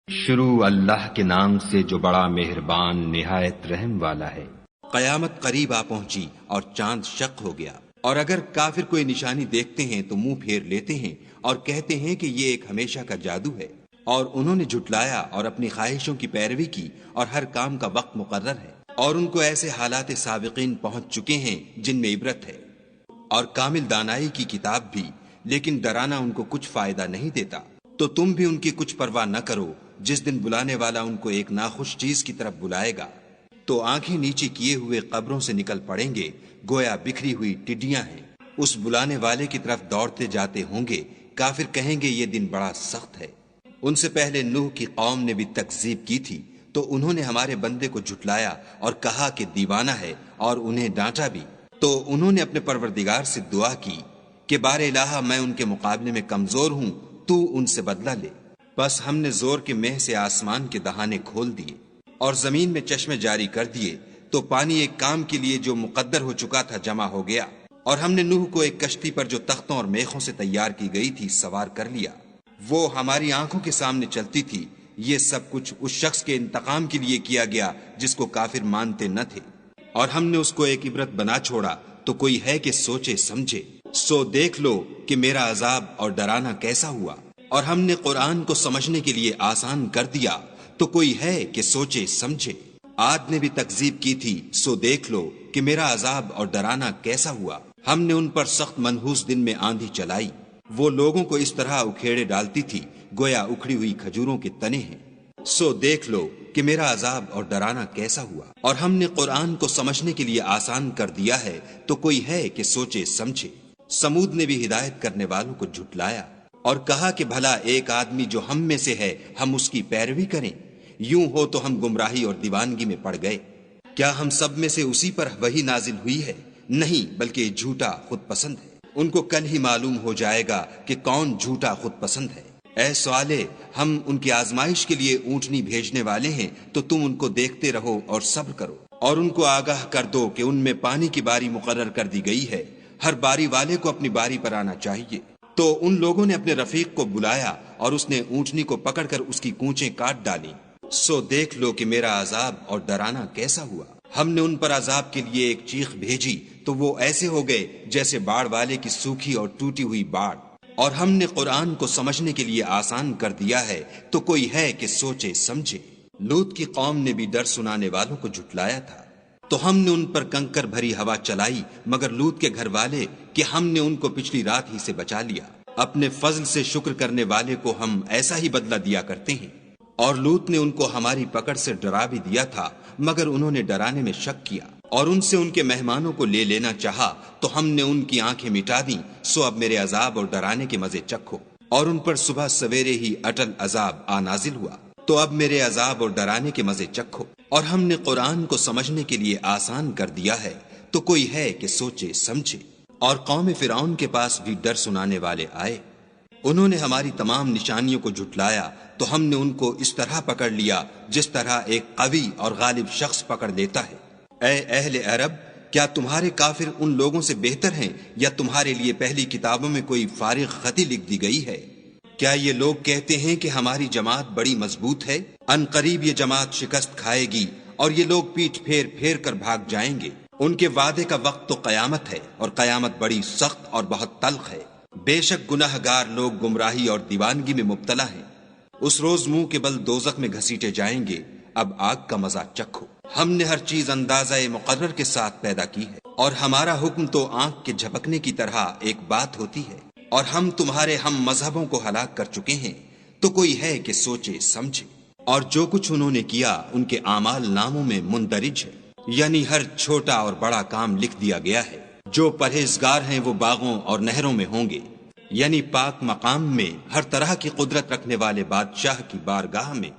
شروع اللہ کے نام سے جو بڑا مہربان نہایت رحم والا ہے۔ قیامت قریب آ پہنچی اور چاند شق ہو گیا، اور اگر کافر کوئی نشانی دیکھتے ہیں تو منہ پھیر لیتے ہیں اور کہتے ہیں کہ یہ ایک ہمیشہ کا جادو ہے، اور انہوں نے جھٹلایا اور اپنی خواہشوں کی پیروی کی، اور ہر کام کا وقت مقرر ہے، اور ان کو ایسے حالات سابقین پہنچ چکے ہیں جن میں عبرت ہے، اور کامل دانائی کی کتاب بھی، لیکن ڈرانا ان کو کچھ فائدہ نہیں دیتا۔ تو تم بھی ان کی کچھ پرواہ نہ کرو، جس دن بلانے والا ان کو ایک ناخوش چیز کی طرف بلائے گا تو آنکھیں نیچے کیے ہوئے قبروں سے نکل پڑیں گے، گویا بکھری ہوئی ٹڈیاں ہیں۔ اس بلانے والے کی طرف دوڑتے جاتے ہوں گے، کافر کہیں گے یہ دن بڑا سخت ہے۔ ان سے پہلے نوح کی قوم نے بھی تکذیب کی تھی، تو انہوں نے ہمارے بندے کو جھٹلایا اور کہا کہ دیوانہ ہے، اور انہیں ڈانٹا بھی۔ تو انہوں نے اپنے پروردگار سے دعا کی کہ بار الہ میں ان کے مقابلے میں کمزور ہوں، تو ان سے بدلہ لے۔ بس ہم نے زور کے مہ سے آسمان کے دہانے کھول دیے اور زمین میں چشمے جاری کر دیے، تو پانی ایک کام کے لیے جو مقدر ہو چکا تھا جمع ہو گیا، اور ہم نے نوح کو ایک کشتی پر جو تختوں اور میخوں سے تیار کی گئی تھی سوار کر لیا۔ وہ ہماری آنکھوں کے سامنے چلتی تھی۔ یہ سب کچھ اس شخص کے انتقام کے لیے کیا گیا جس کو کافر مانتے نہ تھے، اور ہم نے اس کو ایک عبرت بنا چھوڑا، تو کوئی ہے کہ سوچے سمجھے۔ سو دیکھ لو کہ میرا عذاب اور ڈرانا کیسا ہوا، اور ہم نے قرآن کو سمجھنے کے لیے آسان کر دیا، تو کوئی ہے کہ سوچے سمجھے۔ عاد نے بھی تکذیب کی تھی، سو دیکھ لو کہ میرا عذاب اور ڈرانا کیسا ہوا۔ ہم نے ان پر سخت منحوس دن میں آندھی چلائی، وہ لوگوں کو اس طرح اکھیڑے ڈالتی تھی گویا اکھڑی ہوئی کھجوروں کے تنے ہیں۔ سو دیکھ لو کہ میرا عذاب اور ڈرانا کیسا ہوا، اور ہم نے قرآن کو سمجھنے کے لیے آسان کر دیا ہے، تو کوئی ہے کہ سوچے سمجھے۔ سمود نے بھی ہدایت کرنے والوں کو جھٹلایا اور کہا کہ بھلا ایک آدمی جو ہم میں سے ہے ہم اس کی پیروی کریں؟ یوں ہو تو ہم گمراہی اور دیوانگی میں پڑ گئے۔ کیا ہم سب میں سے اسی پر وحی نازل ہوئی ہے؟ نہیں، بلکہ جھوٹا خود پسند ہے۔ ان کو کل ہی معلوم ہو جائے گا کہ کون جھوٹا خود پسند ہے۔ اے صالح، ہم ان کی آزمائش کے لیے اونٹنی بھیجنے والے ہیں، تو تم ان کو دیکھتے رہو اور صبر کرو، اور ان کو آگاہ کر دو کہ ان میں پانی کی باری مقرر کر دی گئی ہے، ہر باری والے کو اپنی باری پر آنا چاہیے۔ تو ان لوگوں نے اپنے رفیق کو بلایا اور اس نے اونٹنی کو پکڑ کر اس کی کونچیں کاٹ ڈالی۔ سو دیکھ لو کہ میرا عذاب اور ڈرانا کیسا ہوا۔ ہم نے ان پر عذاب کے لیے ایک چیخ بھیجی، تو وہ ایسے ہو گئے جیسے باڑ والے کی سوکھی اور ٹوٹی ہوئی باڑ۔ اور ہم نے قرآن کو سمجھنے کے لیے آسان کر دیا ہے، تو کوئی ہے کہ سوچے سمجھے۔ لوط کی قوم نے بھی ڈر سنانے والوں کو جھٹلایا تھا، تو ہم نے ان پر کنکر بھری ہوا چلائی، مگر لوط کے گھر والے کہ ہم نے ان کو پچھلی رات ہی سے بچا لیا۔ اپنے فضل سے شکر کرنے والے کو ہم ایسا ہی بدلہ دیا کرتے ہیں۔ اور لوط نے ان کو ہماری پکڑ سے ڈرا بھی دیا تھا، مگر انہوں نے ڈرانے میں شک کیا، اور ان سے ان کے مہمانوں کو لے لینا چاہا، تو ہم نے ان کی آنکھیں مٹا دیں۔ سو اب میرے عذاب اور ڈرانے کے مزے چکھو۔ اور ان پر صبح سویرے ہی اٹل عذاب آ نازل ہوا، تو اب میرے عذاب اور ڈرانے کے مزے چکھو۔ اور ہم نے قرآن کو سمجھنے کے لیے آسان کر دیا ہے، تو کوئی ہے کہ سوچے سمجھے۔ اور قوم فرعون کے پاس بھی ڈر سنانے والے آئے، انہوں نے ہماری تمام نشانیوں کو جھٹلایا، تو ہم نے ان کو اس طرح پکڑ لیا جس طرح ایک قوی اور غالب شخص پکڑ لیتا ہے۔ اے اہل عرب، کیا تمہارے کافر ان لوگوں سے بہتر ہیں، یا تمہارے لیے پہلی کتابوں میں کوئی فارغ خطی لکھ دی گئی ہے؟ کیا یہ لوگ کہتے ہیں کہ ہماری جماعت بڑی مضبوط ہے؟ ان قریب یہ جماعت شکست کھائے گی، اور یہ لوگ پیٹھ پھیر پھیر کر بھاگ جائیں گے۔ ان کے وعدے کا وقت تو قیامت ہے، اور قیامت بڑی سخت اور بہت تلخ ہے۔ بے شک گناہ گار لوگ گمراہی اور دیوانگی میں مبتلا ہیں۔ اس روز منہ کے بل دوزخ میں گھسیٹے جائیں گے۔ اب آگ کا مزہ چکھو۔ ہم نے ہر چیز اندازہ مقرر کے ساتھ پیدا کی ہے، اور ہمارا حکم تو آنکھ کے جھپکنے کی طرح ایک بات ہوتی ہے۔ اور ہم تمہارے ہم مذہبوں کو ہلاک کر چکے ہیں، تو کوئی ہے کہ سوچے سمجھے۔ اور جو کچھ انہوں نے کیا ان کے اعمال ناموں میں مندرج ہے، یعنی ہر چھوٹا اور بڑا کام لکھ دیا گیا ہے۔ جو پرہیزگار ہیں وہ باغوں اور نہروں میں ہوں گے، یعنی پاک مقام میں، ہر طرح کی قدرت رکھنے والے بادشاہ کی بارگاہ میں۔